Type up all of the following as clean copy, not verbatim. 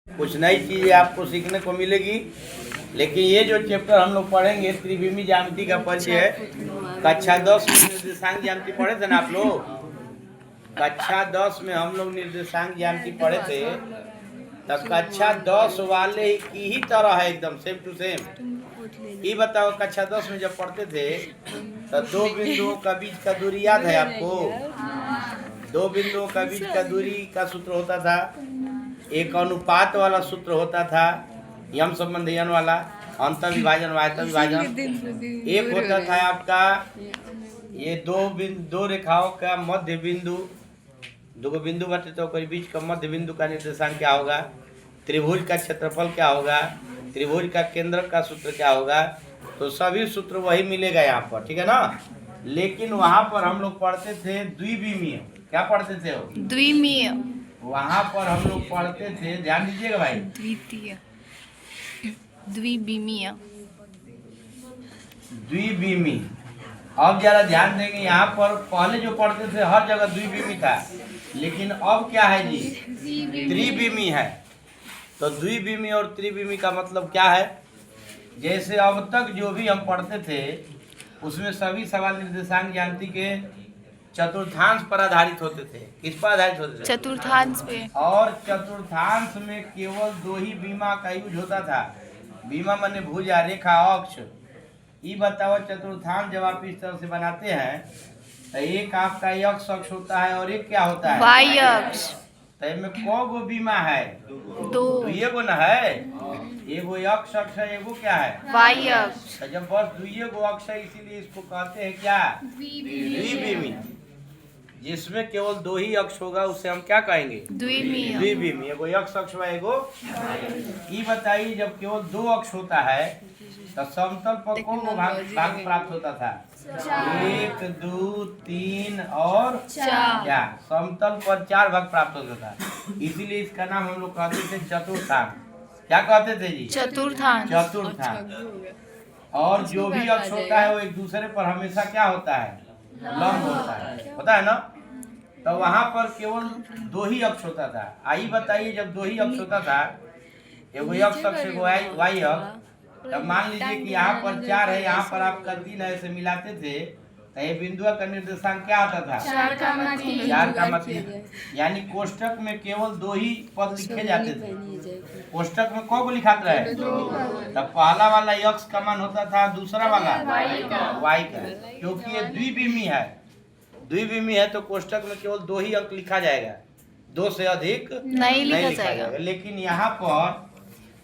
कुछ नई चीज़ें आपको सीखने को मिलेगी। लेकिन ये जो चैप्टर हम लोग पढ़ेंगे त्रिविमी ज्यामिति का परिचय है। कक्षा 10 में निर्देशांक ज्यामिति पढ़े थे ना आप लोग। कक्षा 10 में हम लोग निर्देशांक ज्यामिति पढ़े थे। तो कक्षा 10 वाले की ही तरह है, एकदम सेम टू सेम। ये बताओ, कक्षा 10 में जब पढ़ते थे तो दो बिंदुओं का बीच का दूरी याद है आपको? दो बिंदुओं का बीच का दूरी का सूत्र होता था, एक अनुपात वाला सूत्र होता था, यम संबंध यन वाला, अंतर विभाजन वायता विभाजन। एक होता था आपका ये दो रेखाओं का मध्य बिंदु, दो बिंदु बटे तो कोई बीच का मध्य बिंदु का निर्देशांक क्या होगा, त्रिभुज का क्षेत्रफल क्या होगा, त्रिभुज का केंद्र का सूत्र क्या होगा। तो सभी सूत्र वही मिलेगा यहाँ पर, ठीक है ना। लेकिन वहाँ पर हम लोग पढ़ते थे द्विविमीय। क्या पढ़ते थे वो? द्विमीय। वहाँ पर हम लोग पढ़ते थे, ध्यान दीजिएगा भाई, द्वितीय, द्विविमीय, द्विविमी। अब जरा ध्यान देंगे, यहाँ पर पहले जो पढ़ते थे हर जगह द्विविमी था, लेकिन अब क्या है जी? त्रिविमी है। तो द्विविमी और त्रिविमी का मतलब क्या है? जैसे अब तक जो भी हम पढ़ते थे उसमें सभी सवाल निर्देशांक ज्यामिति के चतुर्थांश पर आधारित होते थे। किस पर आधारित होते थे? चतुर्थांश पे। और चतुर्थांश में केवल दो ही बीमा का यूज होता था। बीमा माने भुजा, रेखा, अक्ष। ये बताओ, चतुर्थांश जब आप इस तरह से बनाते हैं तो एक आपका एक्स अक्ष होता है और एक क्या होता है? वाई अक्ष। तो इनमें कौ गो बीमा है? दो। तो ये गो न है, एगो एक्स अक्ष है, एगो क्या है? वाई अक्ष। तो जब बस दुइये गो अक्ष है, इसीलिए इसको कहते हैं क्या? द्विविमी। जिसमें केवल दो ही अक्ष होगा उसे हम क्या कहेंगे? द्विमीय। द्विविमी। एगो एक्स अक्ष व एगो। ये बताइए, जब केवल दो अक्ष होता है तो समतल पर कौन को भाग प्राप्त होता था? 1, 2, 3 और 4। क्या समतल पर 4 भाग प्राप्त होता था? इसीलिए इसका नाम हम लोग कहते थे चतुर्थांश। क्या कहते थे जी? चतुर्थांश। चतुर्थांश। और जो भी अक्ष होता है वो एक दूसरे पर हमेशा क्या होता है? लंब होता है ना। तो वहां पर केवल दो ही अक्ष होता था। आइए बताइए, जब दो ही अक्ष होता था, एगो एक्स अक्ष एगो वाई अक्ष, तब मान लीजिए कि यहाँ पर 4 है, यहाँ पर आपका 3 है, ऐसे मिलाते थे तो ये बिंदु का निर्देशांक क्या आता था? 4 का मतलब 4 का मतलब, यानी कोष्टक में केवल दो ही पद लिखे जाते थे। कोष्टक में कौ को लिखाते रहे? तब पहला वाला एक्स का मान होता था, दूसरा वाला वाई का। क्योंकि ये द्विविमी है, द्विविमी है तो कोष्टक में केवल दो ही अंक लिखा जाएगा, दो से अधिक नहीं लिखा जाएगा। लेकिन यहाँ पर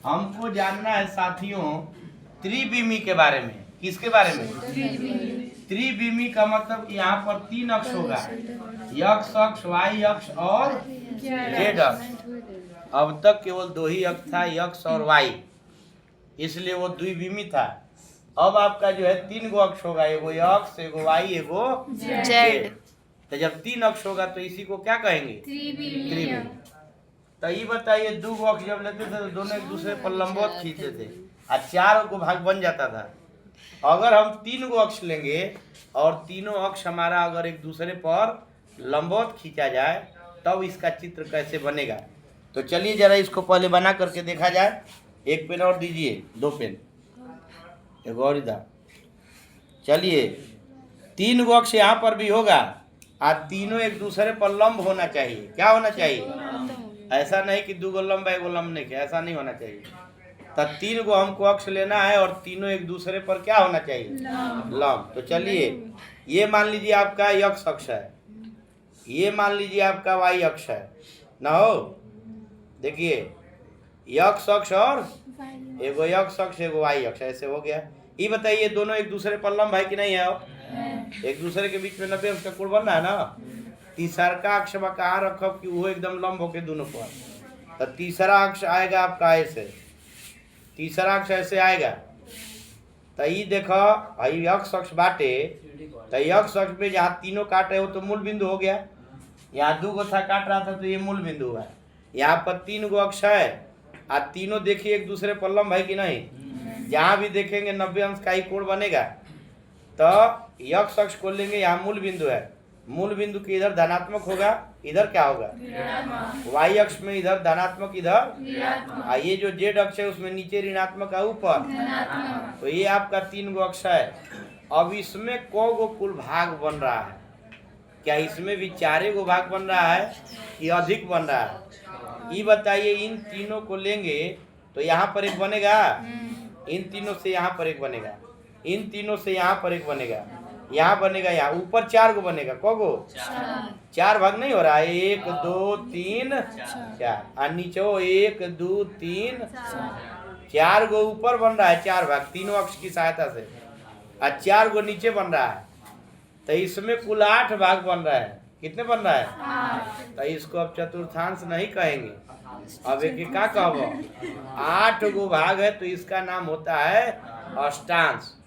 हमको जानना है साथियों त्रिविमी के बारे में। किसके बारे में? त्रिविमी का मतलब कि यहाँ पर 3 अक्ष होगा, एक्स अक्ष, वाई अक्ष और जेड अक्ष। अब तक केवल दो ही अक्ष था, एक्स और वाई, इसलिए वो द्विविमी था। अब आपका जो है 3 गो अक्ष होगा, एगो एक्स, एगो वाई, एगो जेड। तो जब 3 अक्ष होगा तो इसी को क्या कहेंगे? त्रिविमी। तो ये बताइए, 2 गो अक्ष जब लेते थे तो दोनों एक दूसरे पर लंबवत खींचते थे और 4 को भाग बन जाता था। अगर हम 3 गो अक्ष लेंगे और तीनों अक्ष हमारा अगर एक दूसरे पर लंबवत खींचा जाए तब इसका चित्र कैसे बनेगा? तो चलिए जरा इसको पहले बना करके देखा जाए। एक पेन और दीजिए, 2 पेन, एक और इधर। चलिए, 3 गो अक्ष यहाँ पर भी होगा और तीनों एक दूसरे पर लंब होना चाहिए। क्या होना चाहिए? ऐसा नहीं कि 2 गो लंब है, 1 गो लंब नहीं, ऐसा नहीं होना चाहिए। तो 3 गो हमको अक्ष लेना है और तीनों एक दूसरे पर क्या होना चाहिए? लंब। तो चलिए, ये मान लीजिए आपका एक्स अक्ष है, ये मान लीजिए आपका वाई अक्ष है ना। हो देखिए, एक्स अक्ष और एगो एक्स अक्ष एगो वाई अक्ष, ऐसे हो गया। ये बताइए, दोनों एक दूसरे पर लंब है कि नहीं है? एक दूसरे के बीच में 90 अंश का कोण बनना है ना। तीसरा का अक्ष कहाँ रखब कि वो एकदम लंब होके दोनों पर। तो तीसरा अक्ष आएगा आपका ऐसे, तीसरा अक्ष ऐसे आएगा। तो ये देखो, एक्स अक्ष बाटे, तो एक्स अक्ष पे जहाँ तीनों काट रहे हो तो मूल बिंदु हो गया। यहाँ 2 गो था काट रहा था तो ये मूल बिंदु है। यहाँ पर 3 गो अक्ष है और तीनों देखिए एक दूसरे पर लंब है कि नहीं। जहाँ भी देखेंगे 90 अंश का ही कोण बनेगा। तो एक्स अक्ष को लेंगे, यहाँ मूल बिंदु है, मूल बिंदु के इधर धनात्मक होगा, इधर क्या होगा y अक्ष में, इधर धनात्मक, इधर ये जो z अक्ष है उसमें नीचे ऋणात्मक है, ऊपर। तो ये आपका 3 गो अक्ष है। अब इसमें कौ गो कुल भाग बन रहा है? क्या इसमें भी 4 गो भाग बन रहा है कि अधिक बन रहा है? ये बताइए। इन तीनों को लेंगे तो यहाँ पर एक बनेगा, इन तीनों से यहाँ पर एक बनेगा, इन तीनों से यहाँ पर एक बनेगा, यहाँ बनेगा, यहाँ ऊपर 4 गो बनेगा। कौ गो? 4 भाग नहीं हो रहा है? 1 2 3 4 और नीचे 1 2 3 4 गो ऊपर बन रहा है, 4 भाग तीनों अक्ष की सहायता से, और 4 गो नीचे बन रहा है। तो इसमें कुल 8 भाग बन रहा है। कितने बन रहा है? तो इसको अब चतुर्थांश नहीं कहेंगे, अब एक क्या कहबो? 8 गो भाग है तो इसका नाम होता है अष्टांश।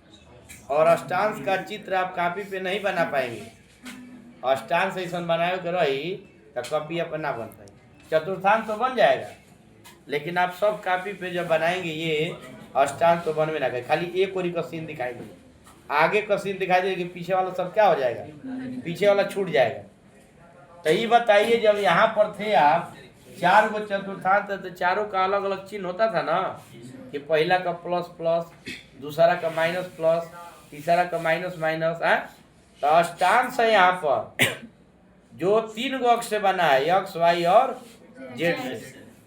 और अष्टांश का चित्र आप कॉपी पे नहीं बना पाएंगे। अष्टांश ऐसा बनाए के रही तो कॉपी पर ना बन पाए। चतुर्थांश तो बन जाएगा, लेकिन आप सब कॉपी पे जब बनाएंगे ये अष्टांश तो बनवे ना। खाली एक ओरी का सीन दिखाई दे, आगे का सीन दिखाई दे कि पीछे वाला सब क्या हो जाएगा, पीछे वाला छूट जाएगा। तो ये बताइए, जब यहाँ पर थे आप 4 गो चतुर्थांश तो चारों का अलग अलग चिन्ह होता था ना, कि पहला का प्लस प्लस, दूसरा का माइनस प्लस, तीसरा का माइनस माइनस। तो अष्टांश है यहाँ पर जो 3 गो अक्ष से बना है, एक्स वाई और जेड से,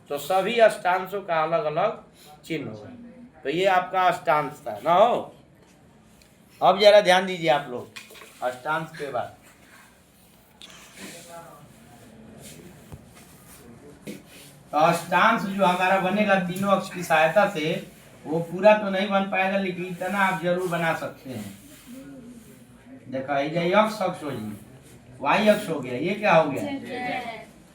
तो सभी अष्टांशों का अलग अलग चिन्ह होगा। तो ये आपका अष्टांश था ना हो। अब जरा ध्यान दीजिए आप लोग अष्टांश के बाद। तो अष्टांश जो हमारा बनेगा तीनों अक्ष की सहायता से, वो पूरा तो नहीं बन पाएगा, लेकिन इतना आप जरूर बना सकते हैं। देखो ये एक्स अक्ष हो गया, वाई अक्ष हो गया, ये क्या हो गया?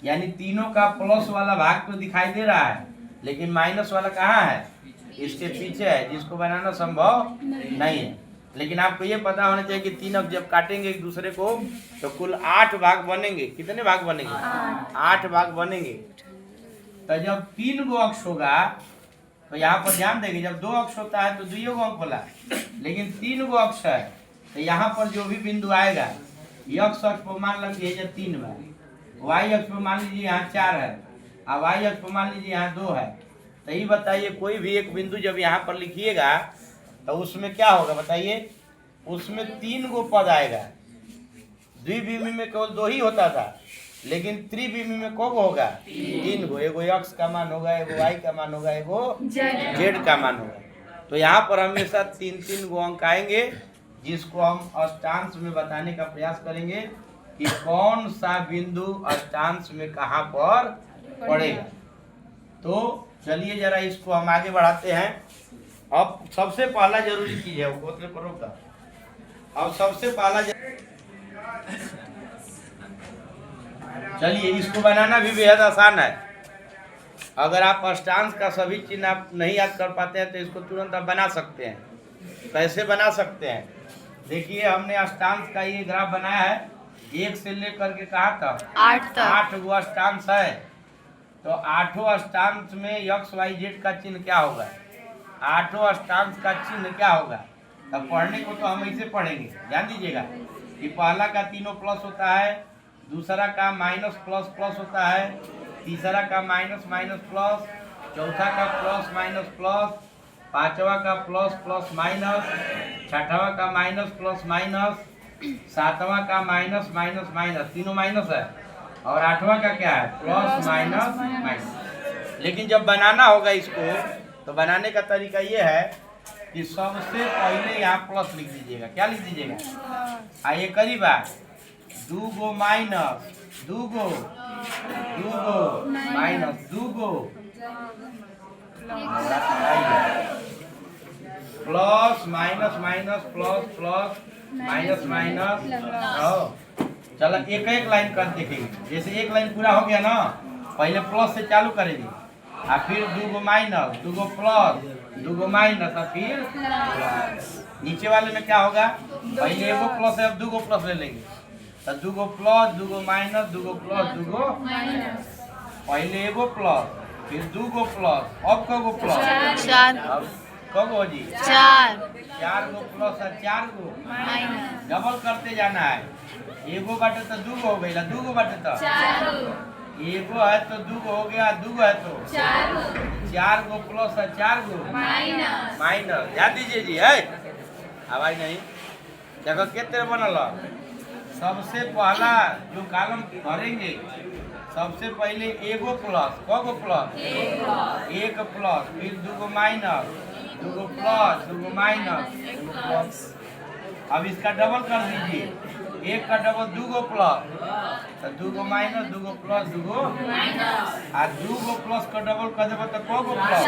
यानी तीनों का प्लस वाला भाग तो दिखाई दे रहा है, लेकिन माइनस वाला कहाँ है? इसके पीछे है, जिसको बनाना संभव नहीं है। लेकिन आपको ये पता होना चाहिए कि 3 अक्ष जब काटेंगे एक दूसरे को तो कुल 8 भाग बनेंगे। कितने भाग बनेंगे? 8 भाग बनेंगे। तो जब 3 गो अक्ष होगा तो यहाँ पर ध्यान देंगे, जब 2 अक्ष होता है तो 2 गो अंक बोला, लेकिन 3 गो अक्ष है तो यहाँ पर जो भी बिंदु आएगा, एक्स अक्ष पर मान लीजिए 3 है, वाई अक्ष पर मान लीजिए यहाँ 4 है, और वाई अक्ष पर मान लीजिए यहाँ 2 है। तो ये बताइए, कोई भी एक बिंदु जब यहाँ पर लिखिएगा तो उसमें क्या होगा बताइए? उसमें 3 गो पद आएगा। द्विविमी में केवल 2 ही होता था, लेकिन त्रिविमी में कौन होगा? 3 गो। एगो एक्स का मान होगा, एगो वाई का मान होगा, एगो जेड का मान होगा। तो यहाँ पर हमेशा 3-3 गो अंक आएंगे, जिसको हम अष्टांश में बताने का प्रयास करेंगे कि कौन सा बिंदु अष्टांश में कहाँ पर पड़ेगा। तो चलिए जरा इसको हम आगे बढ़ाते हैं। अब सबसे पहला जरूरी चीज है वो करो का। अब सबसे पहला चलिए इसको बनाना भी बेहद आसान है। अगर आप अष्टांश का सभी चिन्ह आप नहीं याद कर पाते हैं तो इसको तुरंत आप बना सकते हैं। कैसे बना सकते हैं? देखिए, हमने अष्टांश का ये ग्राफ बनाया है, 1 से लेकर के कहाँ तक? 8 तक। 8 गो अष्टांश है। तो 8 अष्टांश में एक्स वाई जेड का चिन्ह क्या होगा? 8 अष्टांश का चिन्ह क्या होगा? तब पढ़ने को तो हम ऐसे पढ़ेंगे, ध्यान दीजिएगा कि पहला का तीनों प्लस होता है, दूसरा का माइनस प्लस प्लस होता है, तीसरा का माइनस माइनस प्लस, चौथा का प्लस माइनस प्लस, पांचवा का प्लस प्लस माइनस, छठवा का माइनस प्लस माइनस, सातवां का माइनस माइनस माइनस, तीनों माइनस है, और 8वां का क्या है? Plus minus minus. लेकिन जब बनाना होगा इसको तो बनाने का तरीका ये है कि सबसे पहले यहाँ प्लस लिख दीजिएगा। क्या लिख दीजिएगा? आइए करीब आ 2 गो माइनस 2 गो माइनस 2 गो plus minus minus plus plus minus minus. चलो एक एक लाइन कर देखेंगे। जैसे एक लाइन पूरा हो गया ना, पहले प्लस से चालू करेंगे, और फिर 2 गो माइनस 2 गो प्लस 2 गो माइनस, और फिर नीचे वाले में क्या होगा? पहले एगो प्लस है, अब 2 गो प्लस ले लेंगे, तो 2 गो प्लस 2 गो माइनस 2 गो प्लस 2 गो माइनस। पहले एगो प्लस फिर 2 गो प्लस, अब कगो प्लस? 4। अब कब हो जी 4 4 गो प्लस है 4 गो माइनस डबल करते जाना है। एगो बाटे तो 2 गो हो गई, 2 गो बाटे तो 4 एगो है तो 2 गो हो गया, 2 गो है तो 4 गो प्लस है 4 गो माइनस। ध्यान दीजिए जी है आवाज नहीं देखो कितने बनल है। सबसे पहला जो कॉलम भरेंगे सबसे पहले एगो प्लस, कगो प्लस एक प्लस, फिर 2 गो माइनस, 2 गो प्लस, 2 गो माइनस, 2 गो प्लस। अब इसका डबल कर दीजिए, एक का डबल 2 गो प्लस, तो 2 गो माइनस, 2 गो प्लस, 2 गो आ 2 गो प्लस का डबल कर देबो तो कगो प्लस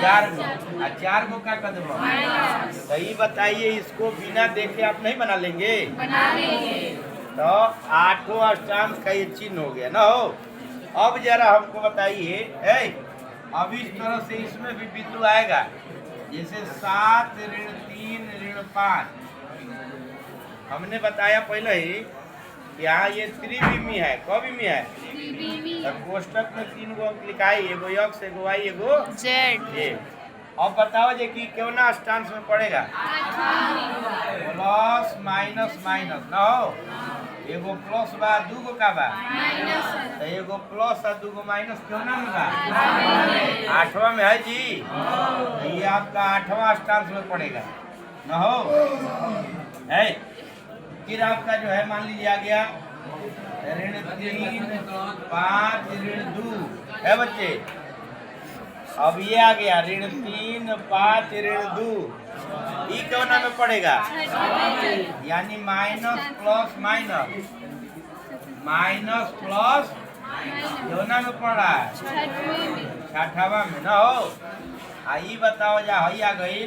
4 गो आ 4 गो का कर देबो। तो ये बताइए इसको बिना देखे आप नहीं बना लेंगे? तो 8 अष्टांश का ये चिन्ह हो गया ना हो। अब जरा हमको बताइए अब इस तरह से इसमें भी बिंदु आएगा जैसे 7 ऋण 3 ऋण 5। हमने बताया पहले ही यहाँ ये त्रिविमी है, कविमी है। तो कोष्टक में 3 गो अंक लिखा है, एगो यक्ष एगो वाई एगो जेड। अब बताओ जे कि क्यों ना अष्टांश में पड़ेगा प्लस माइनस माइनस ना हो। एगो प्लस बा 2 गो का बा तो एगो प्लस और 2 गो माइनस क्यों ना में बा 8वां में है जी। तो ये आपका 8वां अष्टांश में पड़ेगा ना हो है। फिर आपका जो है मान लीजिए आ गया ऋण 3 5 ऋण 2 है बच्चे। अब ये आ गया ऋण 3 5 ऋण 2 ये क्यों ना में पड़ेगा यानी minus plus minus minus plus क्यों ना में पड़ रहा है 6वां में ना हो। आई बताओ जा हई आ गई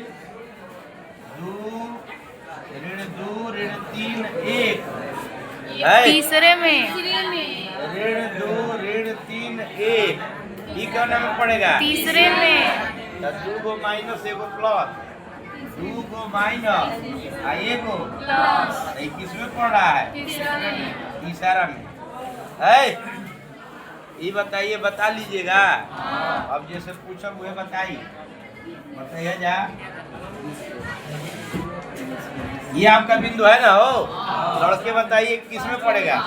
2 ऋण 3 1 तीसरे में ऋण 2 ऋण 3 1 ये क्यों ना में पड़ेगा तीसरे में 2 गो माइनस एगो प्लस 2 गो माइनस आ एगो ये किस में पड़ रहा है तीसरा में है। ये बताइए बता लीजिएगा। अब जैसे पूछो वो बताइए बताइए जा। ये आपका बिंदु है ना हो। लड़के बताइए किस में पड़ेगा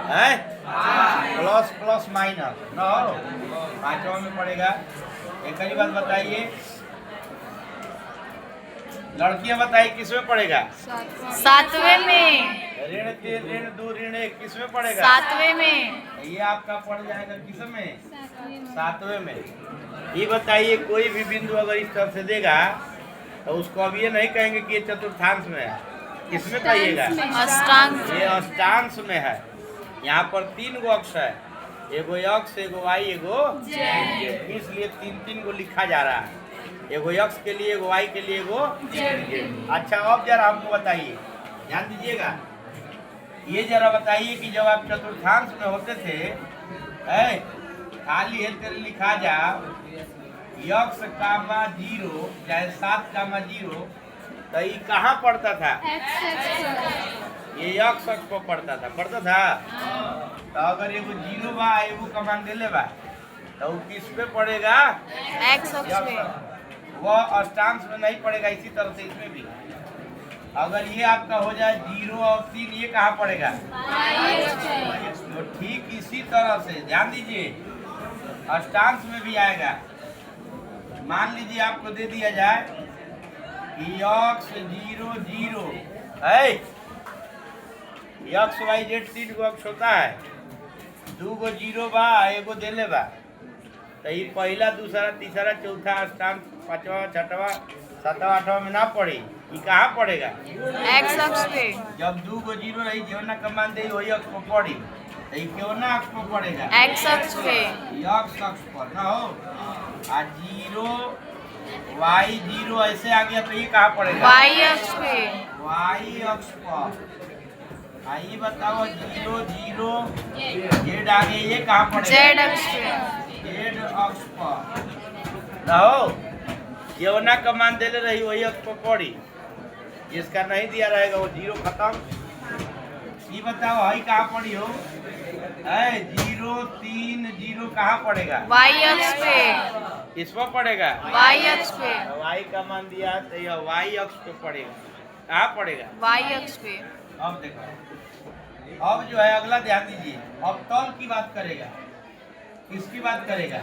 है प्लस प्लस माइनस ना हो 5वां में पड़ेगा। एक ही बात बताइए लड़कियां बताइए किस में पड़ेगा 7वें में ऋण 3 ऋण 2 ऋण 1 किस में पड़ेगा 7वें में। ये आपका पड़ जाएगा किस में 7वें में। ये बताइए कोई भी बिंदु अगर इस तरफ से देगा तो उसको अब ये नहीं कहेंगे कि ये चतुर्थांश में है। किसमें पाइएगा अष्टांश ये अष्टांश में है। यहाँ पर 3 गो अक्ष है, एगो यक्ष एगो वाई एगो जेड, इसलिए 3 गो लिखा जा रहा है। एगो यक्ष के लिए एगो वाई के लिए एगो जेड। अच्छा अब जरा हमको बताइए ध्यान दीजिएगा ये जरा बताइए कि जब आप चतुर्थांश में होते थे खाली हेल्थ लिखा जा यक्ष कामा 0 चाहे 7 कामा 0 तो ये कहाँ पड़ता था ये यक्ष अक्ष पर पड़ता था तो अगर एगो 0 बा एगो कमान देले बा तो वो किस पे पड़ेगा एक्स अक्ष पे। वह अष्टांश में नहीं पड़ेगा। इसी तरह से इसमें भी अगर ये आपका हो जाए 0 और 3 ये कहाँ पड़ेगा तो ठीक इसी तरह से ध्यान दीजिए अष्टांश में भी आएगा। मान लीजिए आपको दे दिया जाए कि यक्ष 0 0 है यक्ष वाई जेड 3 गो अक्ष होता है 2 गो 0 बा एगो देले बा तो ये पहला दूसरा तीसरा चौथा अष्टांश 5वां 6वां 7वां 8वां में ना पड़े ये कहाँ पड़ेगा एक्स अक्ष पे। जब 2 गो 0 रही जो ना कमान दे वही अक्ष पर पड़ी तो ये क्यों ना अक्ष पर पड़ेगा एक्स अक्ष पे यक्ष अक्ष पर ना हो। आ 0 वाई 0 ऐसे आ गया तो ये कहाँ पड़ेगा वाई अक्ष पे। वाई अक्ष पर। आइए बताओ 0 0 जेड आ गया ये कहाँ पड़ेगा जेड अक्ष पे। जेड अक्ष पर रहो ये ना कमान देले रही वही अक्ष पर पड़ी जिसका नहीं दिया रहेगा वो 0 खत्म। ये बताओ हई कहाँ पड़ी हो 0 3 0 कहाँ पड़ेगा? Y अक्ष पे। इस पर पड़ेगा। Y अक्ष पे। y का मान दिया तो यह y अक्ष पे पड़ेगा। कहाँ पड़ेगा? Y अक्ष पे। अब देखो, अब जो है अगला ध्यान दीजिए, अब तल की बात करेगा। किसकी बात करेगा?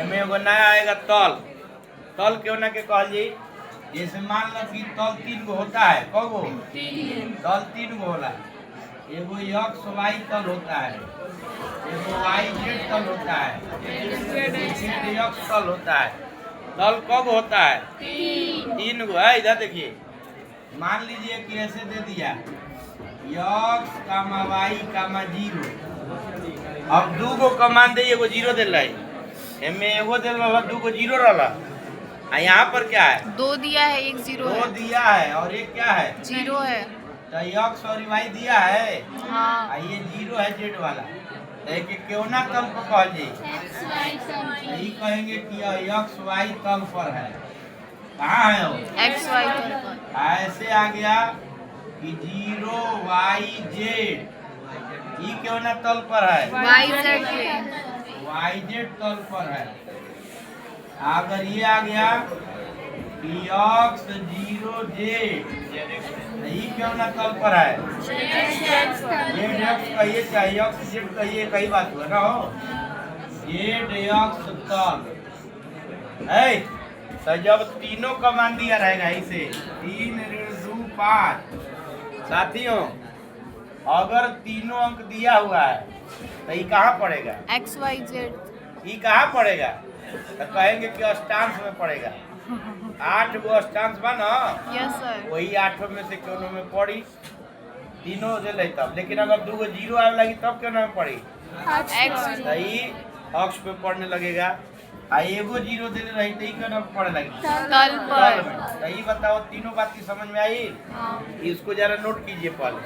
एमे एगो नया आएगा तल। तल क्यों ना के कहल जी? जैसे मान लो कि तल 3 गो होता है। कौ गो? तल 3 गो होला। एगो एक्स वाई तल होता है, एगो वाई जेड तल होता है, जेड एक्स तल होता है। तल कब होता है? 3 गो है। इधर देखिए, मान लीजिए कि ऐसे दे दिया एक्स कामा वाई कामा 0। अब 2 गो कमान दे, एगो 0 दे रही, एमे एगो दे रहा, 2 गो 0 रहा। यहाँ पर क्या है? 2 दिया है, 1 0 2 है। दिया है और एक क्या है? 0 है। तो एक्स और वाई दिया है। हाँ। ये 0 है जेड वाला। तो क्यों ना तल पर कहल जी? यही कहेंगे कि एक्स वाई तल पर है। कहाँ है वो? X Y तल पर। ऐसे आ गया कि 0 वाई जेड, ये क्यों ना तल पर है? Y Z पे। वाई जेड तल पर है। अगर ये आ गया कि एक्स 0 जेड, ये क्यों ना तल पर है? जेड एक्स कहिए चाहे एक्स जेड कहिए, कई बात हुआ ना हो। जेड एक्स तल है। तो जब तीनों कमान दिया रहेगा इसे 3 2 5, साथियों अगर तीनों अंक दिया हुआ है तो ये कहाँ पड़ेगा? X Y Z। ये कहाँ पड़ेगा? तो कहेंगे कि अष्टांश में पड़ेगा। 8 गो अष्टांश बा ना, यस सर। वही 8 में से क्यों में पड़ी, तीनों दे ले तब। लेकिन अगर 2 गो 0 आने लगी तब क्यों में पड़ी? X तो ये अक्ष पे पढ़ने लगेगा। एगो 0 दे रही तो क्यों ना पढ़ने लगी? तल तल पर। में। तो ये बताओ, तीनों बात की समझ में आई? हाँ। इसको जरा नोट कीजिए पहले।